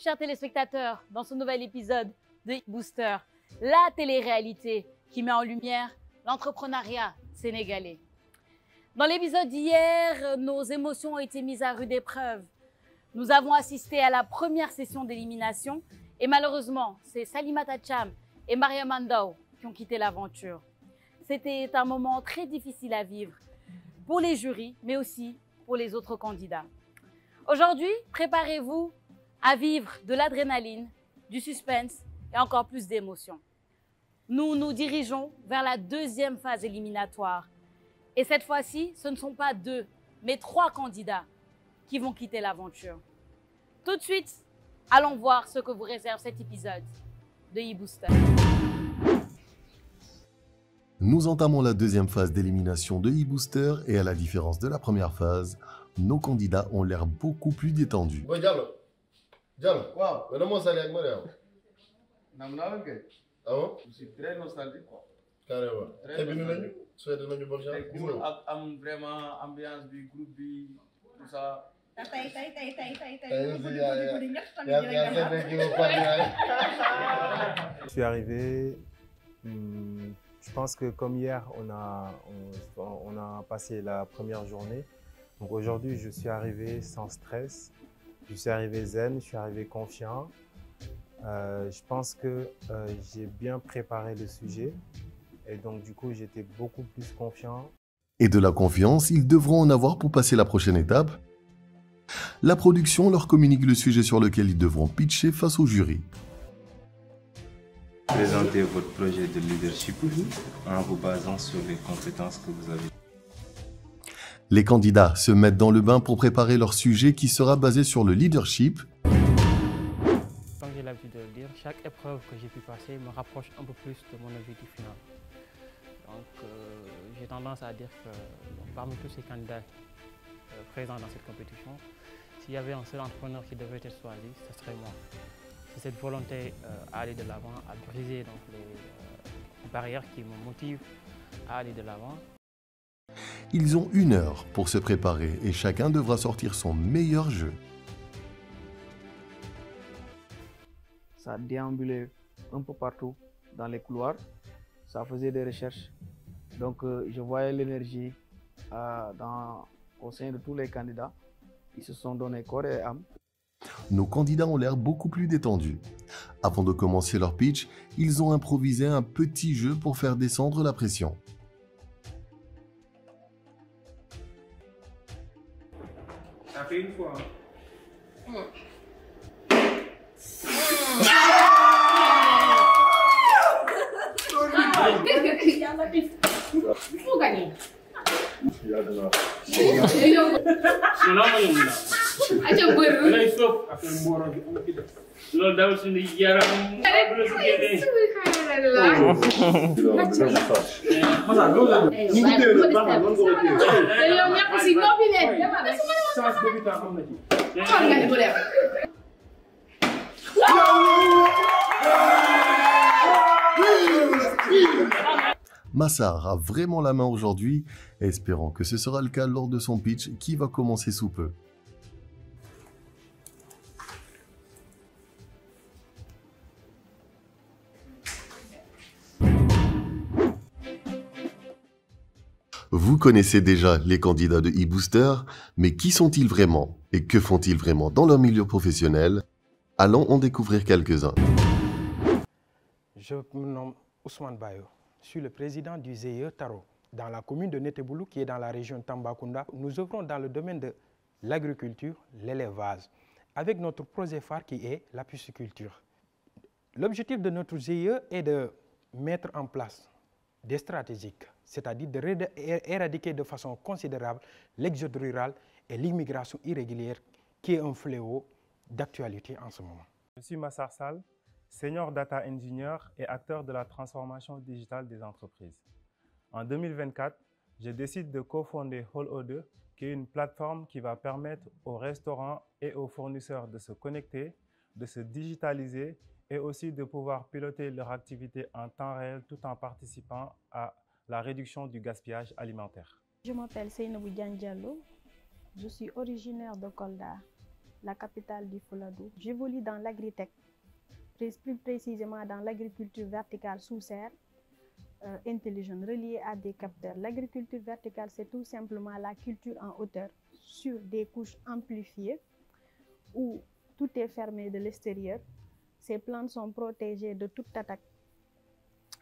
chers téléspectateurs, dans ce nouvel épisode de e-Booster, la télé-réalité qui met en lumière l'entrepreneuriat sénégalais. Dans l'épisode d'hier, nos émotions ont été mises à rude épreuve. Nous avons assisté à la première session d'élimination et malheureusement, c'est Salimata Thiam et Mariam Ndao qui ont quitté l'aventure. C'était un moment très difficile à vivre pour les jurys, mais aussi pour les autres candidats. Aujourd'hui, préparez-vous à vivre de l'adrénaline, du suspense et encore plus d'émotions. Nous nous dirigeons vers la deuxième phase éliminatoire. Et cette fois-ci, ce ne sont pas 2, mais 3 candidats qui vont quitter l'aventure. Tout de suite, allons voir ce que vous réserve cet épisode de e-Booster. Nous entamons la deuxième phase d'élimination de e-Booster et à la différence de la première phase, nos candidats ont l'air beaucoup plus détendus. Boy Diallo. Diallo. Wow. Mais non, moi, ça allait avec moi, là. Ah bon? Je suis très nostalgique, quoi. Carrément. Très nostalgique. Souhaitez nous bonne chance. Am vraiment ambiance du groupe, tout ça. Je suis arrivé, je pense que comme hier, on a passé la première journée. Donc aujourd'hui, je suis arrivé sans stress, je suis arrivé zen, je suis arrivé confiant. Je pense que j'ai bien préparé le sujet et donc du coup, j'étais beaucoup plus confiant. Et de la confiance, ils devront en avoir pour passer la prochaine étape. La production leur communique le sujet sur lequel ils devront pitcher face au jury. Présentez votre projet de leadership en vous basant sur les compétences que vous avez. Les candidats se mettent dans le bain pour préparer leur sujet qui sera basé sur le leadership. Comme j'ai l'habitude de le dire, chaque épreuve que j'ai pu passer me rapproche un peu plus de mon objectif final. Donc j'ai tendance à dire que parmi tous ces candidats présents dans cette compétition, s'il y avait un seul entrepreneur qui devait être choisi, ce serait moi. C'est cette volonté à aller de l'avant, à briser donc, les barrières qui me motivent à aller de l'avant. Ils ont 1 heure pour se préparer et chacun devra sortir son meilleur jeu. Ça déambulait un peu partout dans les couloirs. Ça faisait des recherches. Donc je voyais l'énergie au sein de tous les candidats. Ils se sont donnés corps et âme. Nos candidats ont l'air beaucoup plus détendus. Avant de commencer leur pitch, ils ont improvisé un petit jeu pour faire descendre la pression. Ça fait une fois. Il faut gagner. Massar a vraiment la main aujourd'hui, espérant que ce sera le cas lors de son pitch qui va commencer sous peu. Vous connaissez déjà les candidats de e-Booster, mais qui sont-ils vraiment et que font-ils vraiment dans leur milieu professionnel? Allons en découvrir quelques-uns. Je me nomme Ousmane Bayo. Je suis le président du GIE Taro, dans la commune de Neteboulou, qui est dans la région de Tambacounda. Nous œuvrons dans le domaine de l'agriculture, l'élevage, avec notre projet phare qui est la pisciculture. L'objectif de notre GIE est de mettre en place des stratégies, c'est-à-dire d'éradiquer de façon considérable l'exode rural et l'immigration irrégulière, qui est un fléau d'actualité en ce moment. Je suis Massar Sall, Senior Data Engineer et acteur de la transformation digitale des entreprises. En 2024, je décide de cofonder Hall02, qui est une plateforme qui va permettre aux restaurants et aux fournisseurs de se connecter, de se digitaliser et aussi de pouvoir piloter leur activité en temps réel tout en participant à la réduction du gaspillage alimentaire. Je m'appelle Seynabou Diallo, je suis originaire de Kolda. la capitale du Fouladou. J'évolue dans l'agritech, plus précisément dans l'agriculture verticale sous serre, intelligente, reliée à des capteurs. L'agriculture verticale, c'est tout simplement la culture en hauteur sur des couches amplifiées où tout est fermé de l'extérieur. Ces plantes sont protégées de toute attaque.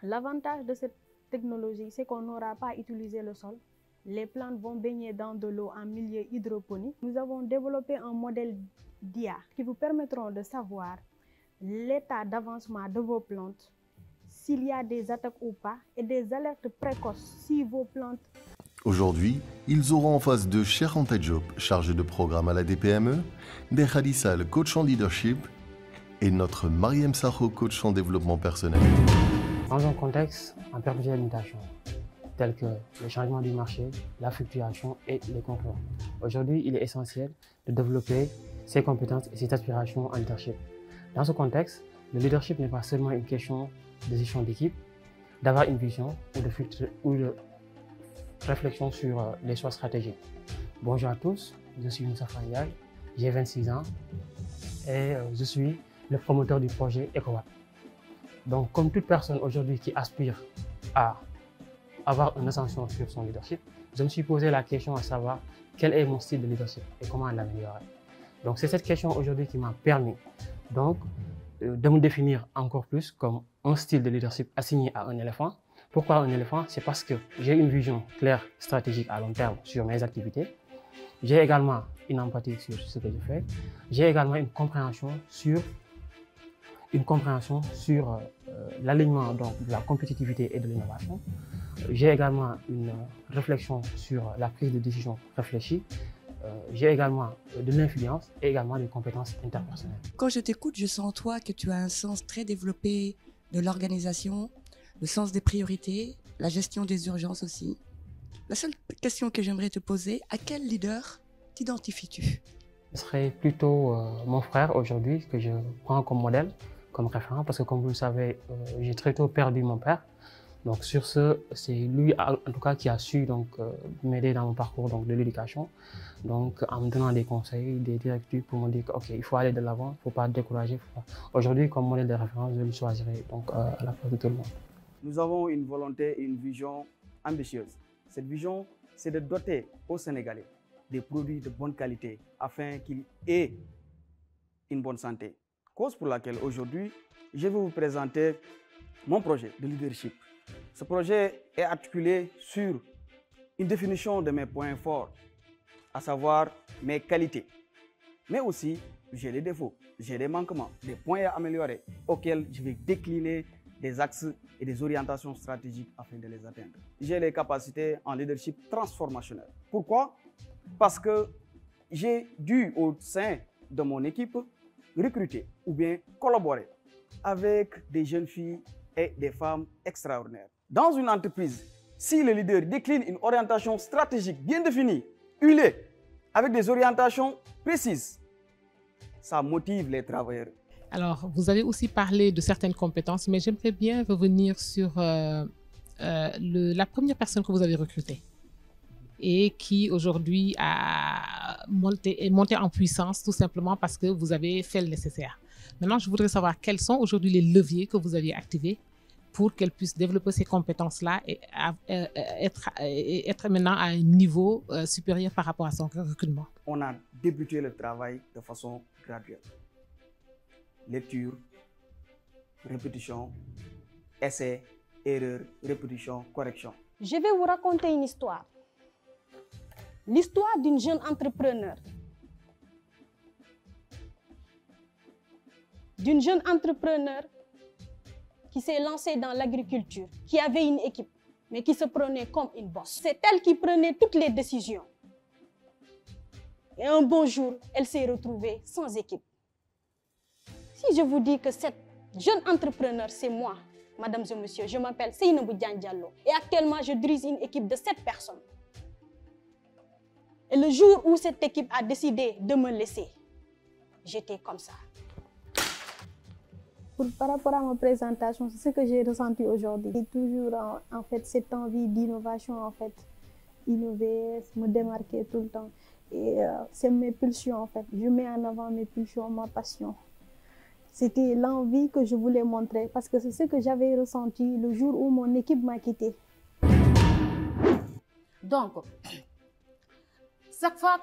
L'avantage de cette technologie, c'est qu'on n'aura pas utilisé le sol. Les plantes vont baigner dans de l'eau en milieu hydroponique. Nous avons développé un modèle d'IA qui vous permettront de savoir l'état d'avancement de vos plantes, s'il y a des attaques ou pas, et des alertes précoces si vos plantes... Aujourd'hui, ils auront en face de Cheikh Anta Diop, chargé de programme à la DPME, des Khadissa, le coach en leadership, et notre Mariam Sakho, coach en développement personnel. Dans un contexte en perpétuelle mutation, tel que le changement du marché, la fluctuation et les concurrents, aujourd'hui, il est essentiel de développer ses compétences et ses aspirations en leadership. Dans ce contexte, le leadership n'est pas seulement une question de gestion d'équipe, d'avoir une vision ou de réflexion sur les choix stratégiques. Bonjour à tous, je suis Moussa Fayal, j'ai 26 ans et je suis le promoteur du projet EcoWatt. Donc, comme toute personne aujourd'hui qui aspire à avoir une ascension sur son leadership, je me suis posé la question à savoir quel est mon style de leadership et comment l'améliorer. Donc, c'est cette question aujourd'hui qui m'a permis donc, de me définir encore plus comme un style de leadership assigné à un éléphant. Pourquoi un éléphant? C'est parce que j'ai une vision claire, stratégique à long terme sur mes activités. J'ai également une empathie sur ce que je fais. J'ai également une compréhension sur l'alignement de la compétitivité et de l'innovation. J'ai également une réflexion sur la prise de décision réfléchie. J'ai également de l'influence et également des compétences interpersonnelles. Quand je t'écoute, je sens en toi que tu as un sens très développé de l'organisation, le sens des priorités, la gestion des urgences aussi. La seule question que j'aimerais te poser, à quel leader t'identifies-tu? Ce serait plutôt mon frère aujourd'hui que je prends comme modèle, comme référent, parce que comme vous le savez, j'ai très tôt perdu mon père. Donc sur ce, c'est lui en tout cas qui a su m'aider dans mon parcours de l'éducation, donc en me donnant des conseils, des directives pour me dire que, ok, il faut aller de l'avant, il ne faut pas décourager. Aujourd'hui, comme modèle de référence, je le choisirai à la place de tout le monde. Nous avons une volonté et une vision ambitieuse. Cette vision, c'est de doter aux Sénégalais des produits de bonne qualité afin qu'ils aient une bonne santé. Cause pour laquelle aujourd'hui, je vais vous présenter mon projet de leadership. Ce projet est articulé sur une définition de mes points forts, à savoir mes qualités. Mais aussi, j'ai des défauts, j'ai des manquements, des points à améliorer auxquels je vais décliner des axes et des orientations stratégiques afin de les atteindre. J'ai les capacités en leadership transformationnel. Pourquoi? Parce que j'ai dû, au sein de mon équipe, recruter ou bien collaborer avec des jeunes filles et des femmes extraordinaires. Dans une entreprise, si le leader décline une orientation stratégique bien définie, huilée, avec des orientations précises, ça motive les travailleurs. Alors, vous avez aussi parlé de certaines compétences, mais j'aimerais bien revenir sur la première personne que vous avez recrutée et qui aujourd'hui est montée en puissance tout simplement parce que vous avez fait le nécessaire. Maintenant, je voudrais savoir quels sont aujourd'hui les leviers que vous aviez activés pour qu'elle puisse développer ces compétences-là et être maintenant à un niveau supérieur par rapport à son recrutement. On a débuté le travail de façon graduelle. Lecture, répétition, essai, erreur, répétition, correction. Je vais vous raconter une histoire. L'histoire d'une jeune entrepreneur. D'une jeune entrepreneur qui s'est lancée dans l'agriculture, qui avait une équipe, mais qui se prenait comme une bosse. C'est elle qui prenait toutes les décisions. Et un bon jour, elle s'est retrouvée sans équipe. Si je vous dis que cette jeune entrepreneur, c'est moi, mesdames et messieurs, je m'appelle Seynabou Diagne Diallo. Et actuellement, je dirige une équipe de 7 personnes. Et le jour où cette équipe a décidé de me laisser, j'étais comme ça. Par rapport à ma présentation, c'est ce que j'ai ressenti aujourd'hui. J'ai toujours en fait cette envie d'innovation en fait. innover, me démarquer tout le temps. Et c'est mes pulsions en fait. Je mets en avant mes pulsions, ma passion. C'était l'envie que je voulais montrer parce que c'est ce que j'avais ressenti le jour où mon équipe m'a quitté. Donc, chaque fois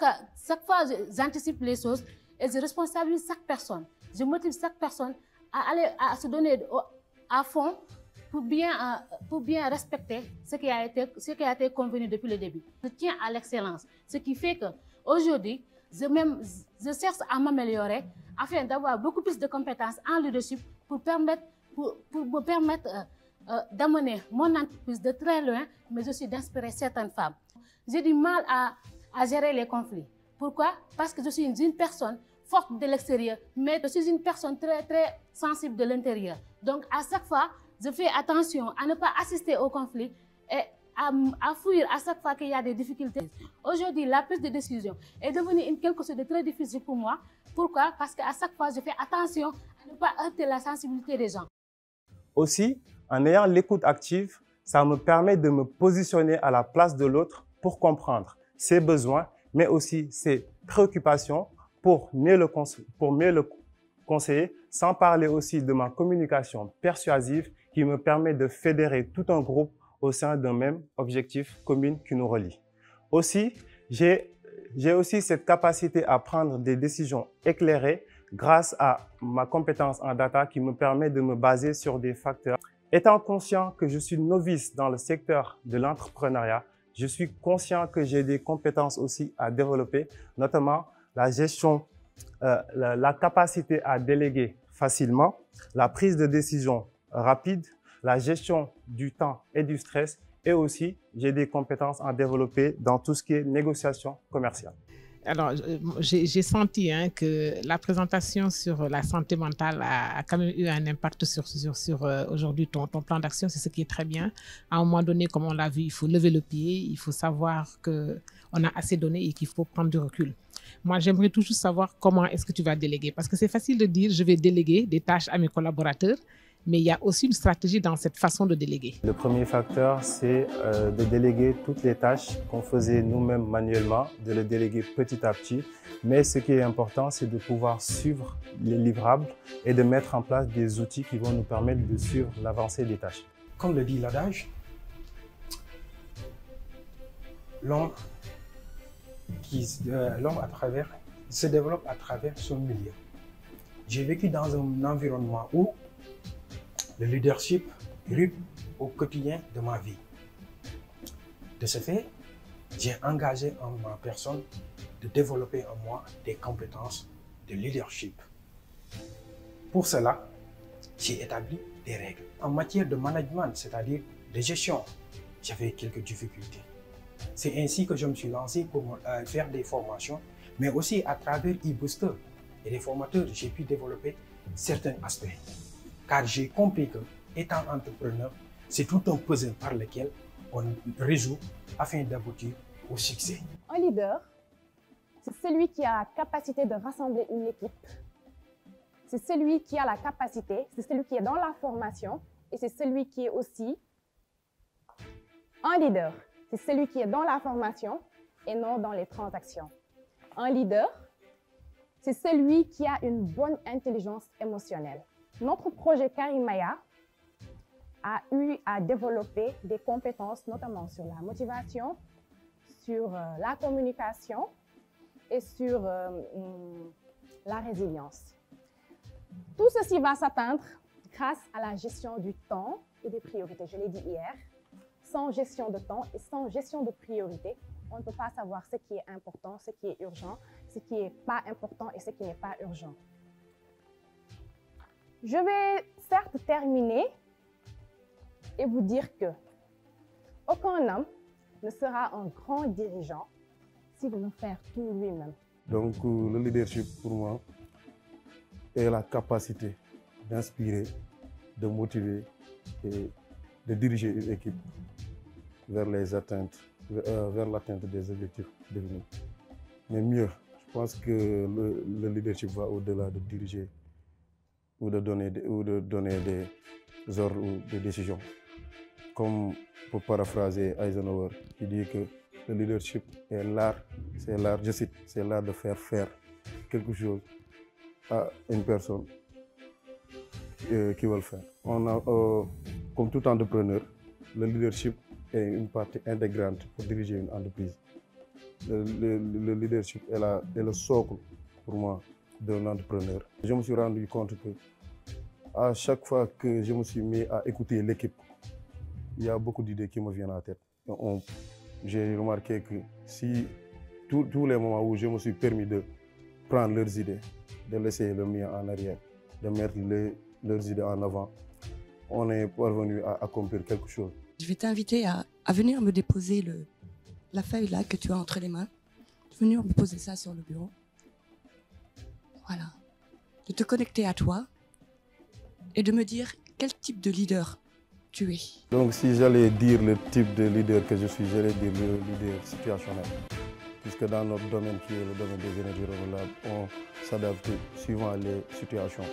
j'anticipe les choses et je responsabilise chaque personne. Je motive chaque personne à se donner à fond pour bien respecter ce qui a été convenu depuis le début. Je tiens à l'excellence, ce qui fait qu'aujourd'hui, je cherche à m'améliorer afin d'avoir beaucoup plus de compétences en leadership pour me permettre d'amener mon entreprise de très loin, mais aussi d'inspirer certaines femmes. J'ai du mal à gérer les conflits. Pourquoi? Parce que je suis une personne forte de l'extérieur, mais je suis une personne très, très sensible de l'intérieur. Donc, à chaque fois, je fais attention à ne pas assister au conflit et à fuir à chaque fois qu'il y a des difficultés. Aujourd'hui, la prise de décision est devenue quelque chose de très difficile pour moi. Pourquoi? Parce qu'à chaque fois, je fais attention à ne pas heurter la sensibilité des gens. Aussi, en ayant l'écoute active, ça me permet de me positionner à la place de l'autre pour comprendre ses besoins, mais aussi ses préoccupations pour mieux le conseiller, sans parler aussi de ma communication persuasive qui me permet de fédérer tout un groupe au sein d'un même objectif commun qui nous relie. Aussi, j'ai aussi cette capacité à prendre des décisions éclairées grâce à ma compétence en data qui me permet de me baser sur des facteurs. Étant conscient que je suis novice dans le secteur de l'entrepreneuriat, je suis conscient que j'ai des compétences aussi à développer, notamment la gestion, la capacité à déléguer facilement, la prise de décision rapide, la gestion du temps et du stress, et aussi j'ai des compétences à développer dans tout ce qui est négociation commerciale. Alors, j'ai senti que la présentation sur la santé mentale a quand même eu un impact sur aujourd'hui ton plan d'action. C'est ce qui est très bien. À un moment donné, comme on l'a vu, il faut lever le pied, il faut savoir qu'on a assez donné et qu'il faut prendre du recul. Moi, j'aimerais toujours savoir comment est-ce que tu vas déléguer. Parce que c'est facile de dire, je vais déléguer des tâches à mes collaborateurs, mais il y a aussi une stratégie dans cette façon de déléguer. Le premier facteur, c'est de déléguer toutes les tâches qu'on faisait nous-mêmes manuellement, de les déléguer petit à petit. Mais ce qui est important, c'est de pouvoir suivre les livrables et de mettre en place des outils qui vont nous permettre de suivre l'avancée des tâches. Comme le dit l'adage, l'homme se développe à travers son milieu. J'ai vécu dans un environnement où le leadership rime au quotidien de ma vie. De ce fait, j'ai engagé en ma personne de développer en moi des compétences de leadership. Pour cela, j'ai établi des règles. En matière de management, c'est-à-dire de gestion, j'avais quelques difficultés. C'est ainsi que je me suis lancé pour faire des formations, mais aussi à travers eBooster et les formateurs, j'ai pu développer certains aspects. Car j'ai compris que, étant entrepreneur, c'est tout un puzzle par lequel on résout afin d'aboutir au succès. Un leader, c'est celui qui a la capacité de rassembler une équipe. C'est celui qui a la capacité, c'est celui qui est dans la formation et c'est celui qui est aussi un leader. C'est celui qui est dans la formation et non dans les transactions. Un leader, c'est celui qui a une bonne intelligence émotionnelle. Notre projet Karimaya a eu à développer des compétences, notamment sur la motivation, sur la communication et sur la résilience. Tout ceci va s'atteindre grâce à la gestion du temps et des priorités. Je l'ai dit hier, sans gestion de temps et sans gestion de priorité, on ne peut pas savoir ce qui est important, ce qui est urgent, ce qui n'est pas important et ce qui n'est pas urgent. Je vais certes terminer et vous dire que aucun homme ne sera un grand dirigeant s'il veut faire tout lui-même. Donc le leadership pour moi est la capacité d'inspirer, de motiver et de diriger une équipe vers l'atteinte des objectifs définis. Mais mieux, je pense que le leadership va au-delà de diriger ou de donner des ordres ou des décisions. Comme pour paraphraser Eisenhower, qui dit que Le leadership est l'art, c'est l'art, je cite, c'est l'art de faire quelque chose à une personne qui veut le faire. On a, comme tout entrepreneur, le leadership est une partie intégrante pour diriger une entreprise. Le leadership est le socle pour moi d'un entrepreneur. Je me suis rendu compte que à chaque fois que je me suis mis à écouter l'équipe, il y a beaucoup d'idées qui me viennent à la tête. J'ai remarqué que si tous les moments où je me suis permis de prendre leurs idées, de laisser le mien en arrière, de mettre leurs idées en avant, on est parvenu à accomplir quelque chose. Je vais t'inviter à venir me déposer la feuille là que tu as entre les mains. Venir me poser ça sur le bureau. Voilà. De te connecter à toi et de me dire quel type de leader tu es. Donc si j'allais dire le type de leader que je suis, j'allais dire le leader situationnel. Puisque dans notre domaine qui est le domaine des énergies renouvelables, on s'adapte suivant les situations.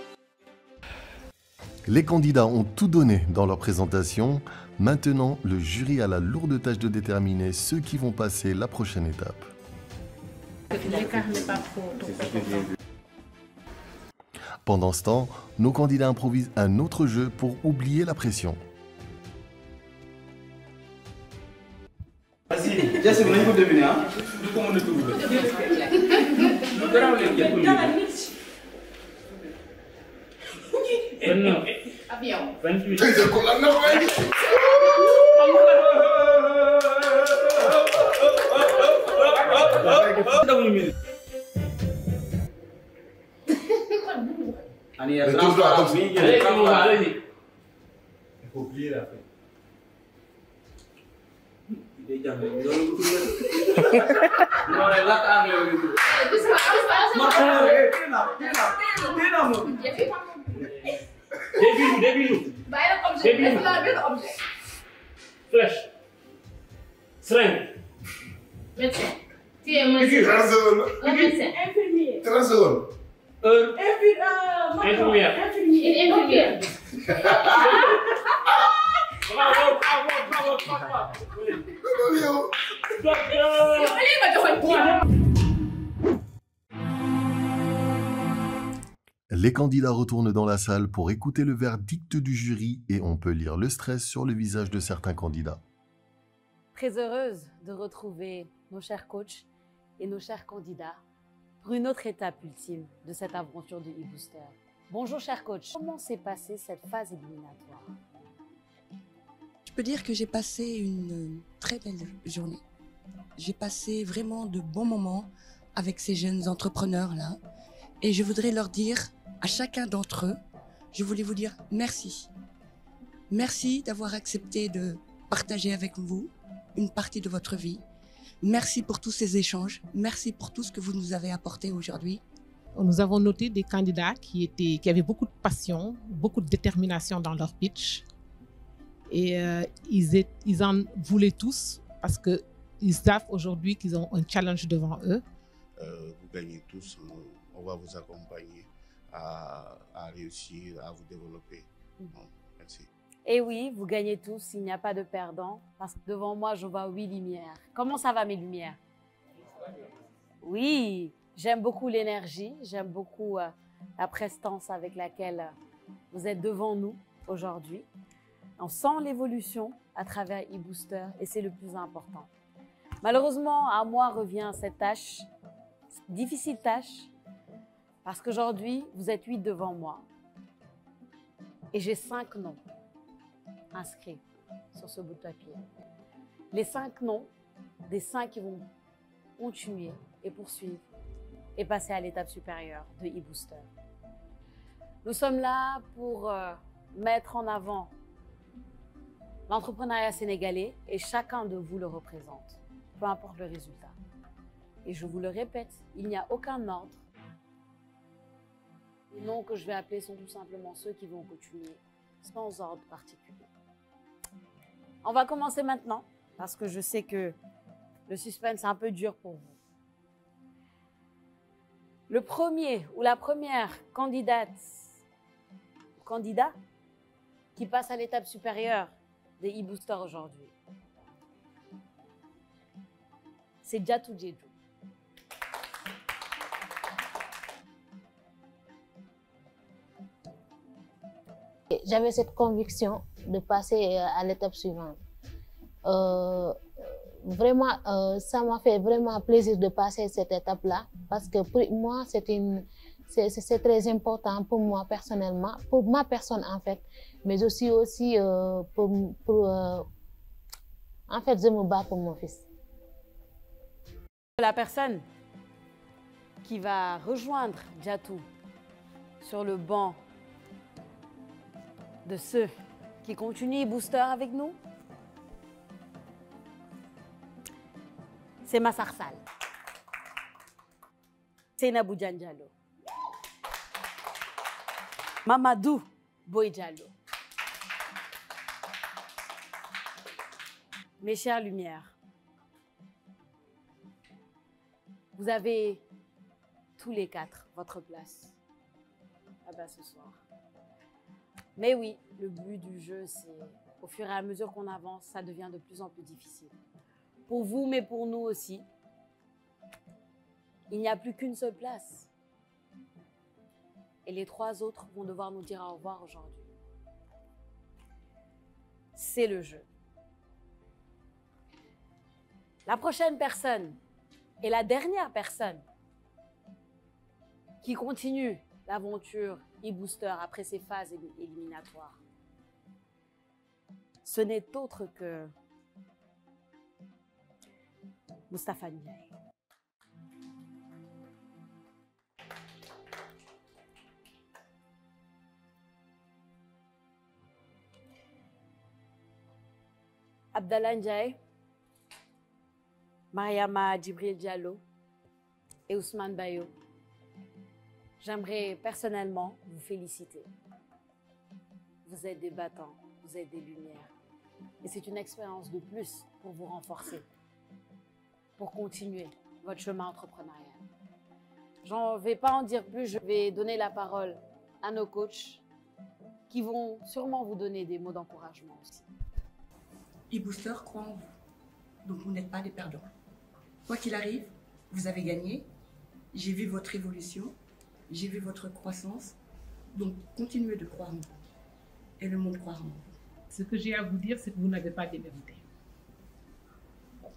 Les candidats ont tout donné dans leur présentation. Maintenant, le jury a la lourde tâche de déterminer ceux qui vont passer la prochaine étape. Pendant ce temps, nos candidats improvisent un autre jeu pour oublier la pression. Vas-y, Jesse, vous n'avez pas deviné, hein? Nous, comment on est tout. Avião. Il faut oublier la fin. Début. Flèche. Seringue. Médecin. Tu es médecin. 30 secondes. Un médecin. Infirmier. 30 secondes. Infirmière. Infirmière. Les candidats retournent dans la salle pour écouter le verdict du jury et on peut lire le stress sur le visage de certains candidats. Très heureuse de retrouver nos chers coachs et nos chers candidats pour une autre étape ultime de cette aventure de eBooster. Bonjour chers coachs, comment s'est passée cette phase éliminatoire? Je peux dire que j'ai passé une très belle journée. J'ai passé vraiment de bons moments avec ces jeunes entrepreneurs-là. Et je voudrais leur dire, à chacun d'entre eux, je voulais vous dire merci. Merci d'avoir accepté de partager avec vous une partie de votre vie. Merci pour tous ces échanges. Merci pour tout ce que vous nous avez apporté aujourd'hui. Nous avons noté des candidats qui avaient beaucoup de passion, beaucoup de détermination dans leur pitch. Et ils en voulaient tous parce qu'ils savent aujourd'hui qu'ils ont un challenge devant eux. Vous gagnez tous. On va vous accompagner à réussir, à vous développer. Bon, merci. Et oui, vous gagnez tous, il n'y a pas de perdant, parce que devant moi, je vois 8 lumières. Comment ça va mes lumières? Oui, j'aime beaucoup l'énergie, j'aime beaucoup la prestance avec laquelle vous êtes devant nous aujourd'hui. On sent l'évolution à travers eBooster et c'est le plus important. Malheureusement, à moi revient cette tâche, difficile tâche, parce qu'aujourd'hui, vous êtes 8 devant moi et j'ai 5 noms inscrits sur ce bout de papier. Les 5 noms des 5 qui vont continuer et poursuivre et passer à l'étape supérieure de eBooster. Nous sommes là pour mettre en avant l'entrepreneuriat sénégalais et chacun de vous le représente, peu importe le résultat. Et je vous le répète, il n'y a aucun ordre. Les noms que je vais appeler sont tout simplement ceux qui vont continuer sans ordre particulier. On va commencer maintenant parce que je sais que le suspense est un peu dur pour vous. Le premier ou la première candidat qui passe à l'étape supérieure des eBooster aujourd'hui. c'est Djatou Djedjou. J'avais cette conviction de passer à l'étape suivante. Vraiment, ça m'a fait vraiment plaisir de passer cette étape-là parce que pour moi, c'est très important pour moi personnellement, pour ma personne en fait, mais aussi en fait, je me bats pour mon fils. La personne qui va rejoindre Djatou sur le banc de ceux qui continuent Booster avec nous, c'est Massar Sall. Seynabou Diallo. Mamadou Boy Diallo. Mes chères lumières, vous avez tous les quatre votre place ce soir. Mais oui, le but du jeu, c'est au fur et à mesure qu'on avance, ça devient de plus en plus difficile. Pour vous, mais pour nous aussi. Il n'y a plus qu'une seule place. Et les trois autres vont devoir nous dire au revoir aujourd'hui. C'est le jeu. La prochaine personne et la dernière personne qui continue l'aventure e-Booster après ces phases éliminatoires, ce n'est autre que Moustapha Ndiaye. Abdallah Ndiaye, Mariama Djibril Diallo et Ousmane Bayo, j'aimerais personnellement vous féliciter. Vous êtes des battants, vous êtes des lumières. Et c'est une expérience de plus pour vous renforcer, pour continuer votre chemin entrepreneurial. Je ne vais pas en dire plus, je vais donner la parole à nos coachs qui vont sûrement vous donner des mots d'encouragement aussi. e-Booster croit en vous, donc vous n'êtes pas des perdants. Quoi qu'il arrive, vous avez gagné. J'ai vu votre évolution, j'ai vu votre croissance, donc continuez de croire en vous. Et le monde croira en vous. Ce que j'ai à vous dire, c'est que vous n'avez pas démérité.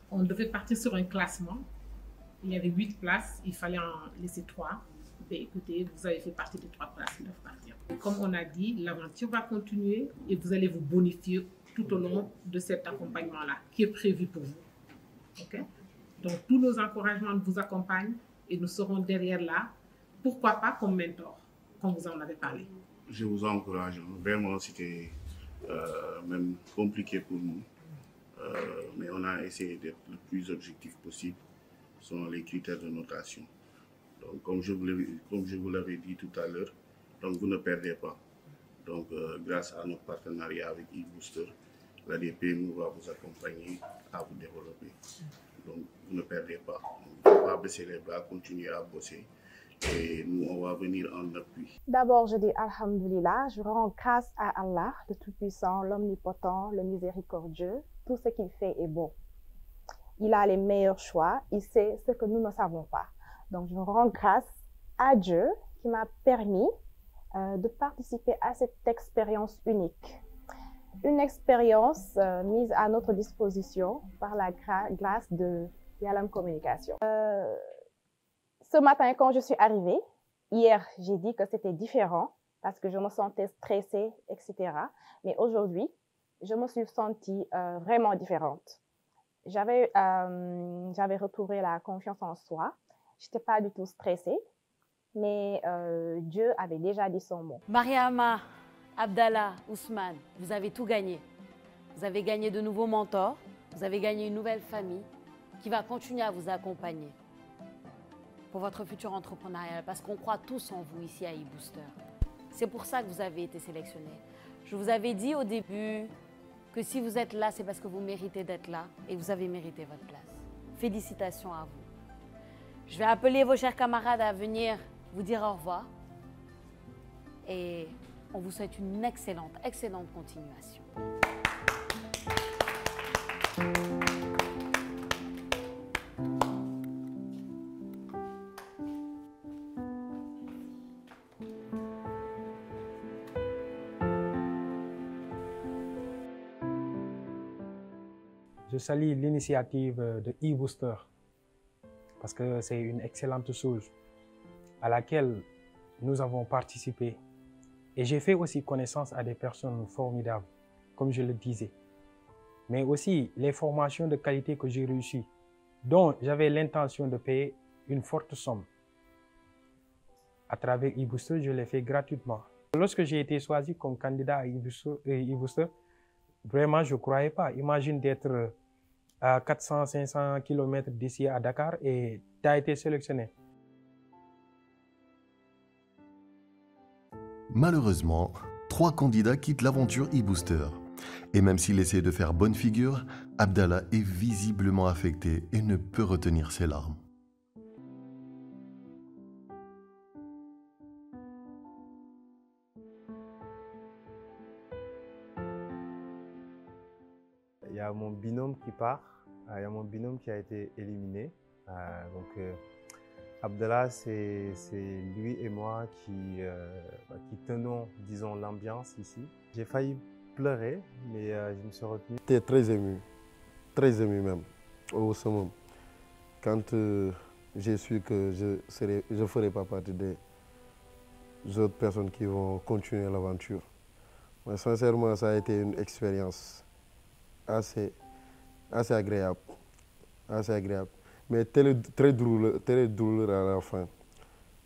On devait partir sur un classement. Il y avait 8 places, il fallait en laisser 3. Ben, écoutez, vous avez fait partie des 3 places qui doivent partir. Comme on a dit, l'aventure va continuer et vous allez vous bonifier tout au long de cet accompagnement-là qui est prévu pour vous. Okay? Donc, tous nos encouragements vous accompagnent et nous serons derrière là. Pourquoi pas comme mentor, comme vous en avez parlé. Je vous encourage. Vraiment, c'était même compliqué pour nous. Mais on a essayé d'être le plus objectif possible selon les critères de notation. Donc, comme je vous l'avais dit tout à l'heure, donc vous ne perdez pas. Donc, grâce à notre partenariat avec e-Booster, la DPMU va vous accompagner à vous développer. Donc, vous ne perdez pas. Il ne faut pas baisser les bras, continuer à bosser. Et nous, on va venir en appui. D'abord, je dis Alhamdulillah, je rends grâce à Allah, le Tout-Puissant, l'Omnipotent, le Miséricordieux. Tout ce qu'il fait est bon. Il a les meilleurs choix, il sait ce que nous ne savons pas. Donc, je rends grâce à Dieu qui m'a permis de participer à cette expérience unique. Une expérience mise à notre disposition par la grâce de Yalam Communication. Ce matin, quand je suis arrivée, hier, j'ai dit que c'était différent parce que je me sentais stressée, etc. Mais aujourd'hui, je me suis sentie vraiment différente. J'avais retrouvé la confiance en soi. Je n'étais pas du tout stressée, mais Dieu avait déjà dit son mot. Mariama, Abdallah, Ousmane, vous avez tout gagné. Vous avez gagné de nouveaux mentors, vous avez gagné une nouvelle famille qui va continuer à vous accompagner pour votre futur entrepreneurial, parce qu'on croit tous en vous ici à e-Booster. C'est pour ça que vous avez été sélectionné. Je vous avais dit au début que si vous êtes là, c'est parce que vous méritez d'être là et vous avez mérité votre place. Félicitations à vous. Je vais appeler vos chers camarades à venir vous dire au revoir et on vous souhaite une excellente continuation. salue l'initiative de e-Booster parce que c'est une excellente chose à laquelle nous avons participé. Et j'ai fait aussi connaissance à des personnes formidables, comme je le disais. Mais aussi les formations de qualité que j'ai réussies, dont j'avais l'intention de payer une forte somme. À travers e-Booster, je l'ai fait gratuitement. Lorsque j'ai été choisi comme candidat à e-Booster, vraiment, je ne croyais pas. Imagine d'être à 400-500 km d'ici à Dakar et tu as été sélectionné. Malheureusement, 3 candidats quittent l'aventure e-Booster. Et même s'il essaie de faire bonne figure, Abdallah est visiblement affecté et ne peut retenir ses larmes. Il y a mon binôme qui part, il y a mon binôme qui a été éliminé. Abdallah, c'est lui et moi qui tenons, disons, l'ambiance ici. J'ai failli pleurer, mais je me suis retenu. J'étais très ému même, au summum. Quand j'ai su que je ne ferais pas partie des autres personnes qui vont continuer l'aventure. Sincèrement, ça a été une expérience assez agréable. Mais très douloureux à la fin,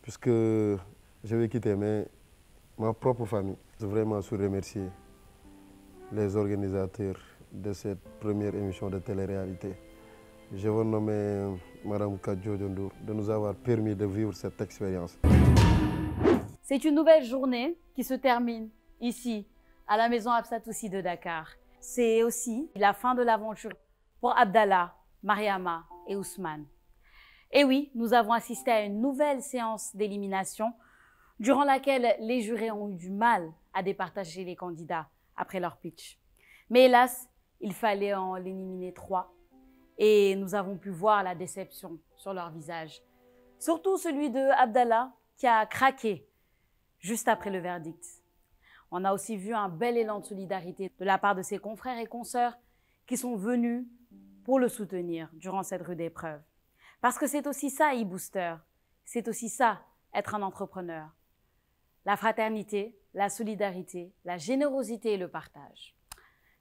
puisque je vais quitter ma propre famille. Je veux vraiment remercier les organisateurs de cette première émission de télé-réalité. Je veux nommer Mme Kadjo Djondour de nous avoir permis de vivre cette expérience. C'est une nouvelle journée qui se termine ici, à la maison Absatoussi de Dakar. C'est aussi la fin de l'aventure pour Abdallah, Mariama et Ousmane. Et oui, nous avons assisté à une nouvelle séance d'élimination durant laquelle les jurés ont eu du mal à départager les candidats après leur pitch. Mais hélas, il fallait en éliminer 3 et nous avons pu voir la déception sur leur visage. Surtout celui de Abdallah qui a craqué juste après le verdict. On a aussi vu un bel élan de solidarité de la part de ses confrères et consoeurs qui sont venus pour le soutenir durant cette rude épreuve. Parce que c'est aussi ça, e-Booster. C'est aussi ça, être un entrepreneur. La fraternité, la solidarité, la générosité et le partage.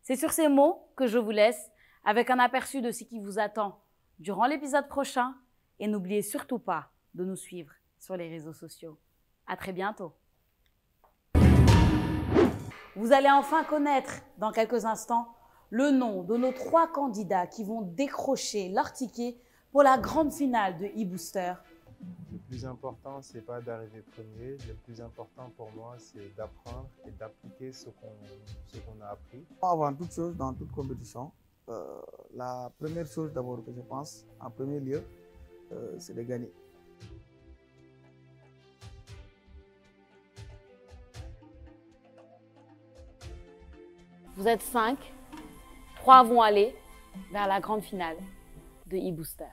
C'est sur ces mots que je vous laisse avec un aperçu de ce qui vous attend durant l'épisode prochain. Et n'oubliez surtout pas de nous suivre sur les réseaux sociaux. À très bientôt. Vous allez enfin connaître dans quelques instants le nom de nos 3 candidats qui vont décrocher leur ticket pour la grande finale de e-Booster. Le plus important, ce n'est pas d'arriver premier. Le plus important pour moi, c'est d'apprendre et d'appliquer ce qu'on a appris. Avant toute chose, dans toute compétition, la première chose d'abord que je pense, en premier lieu, c'est de gagner. Vous êtes 5, 3 vont aller vers la grande finale de e-Booster.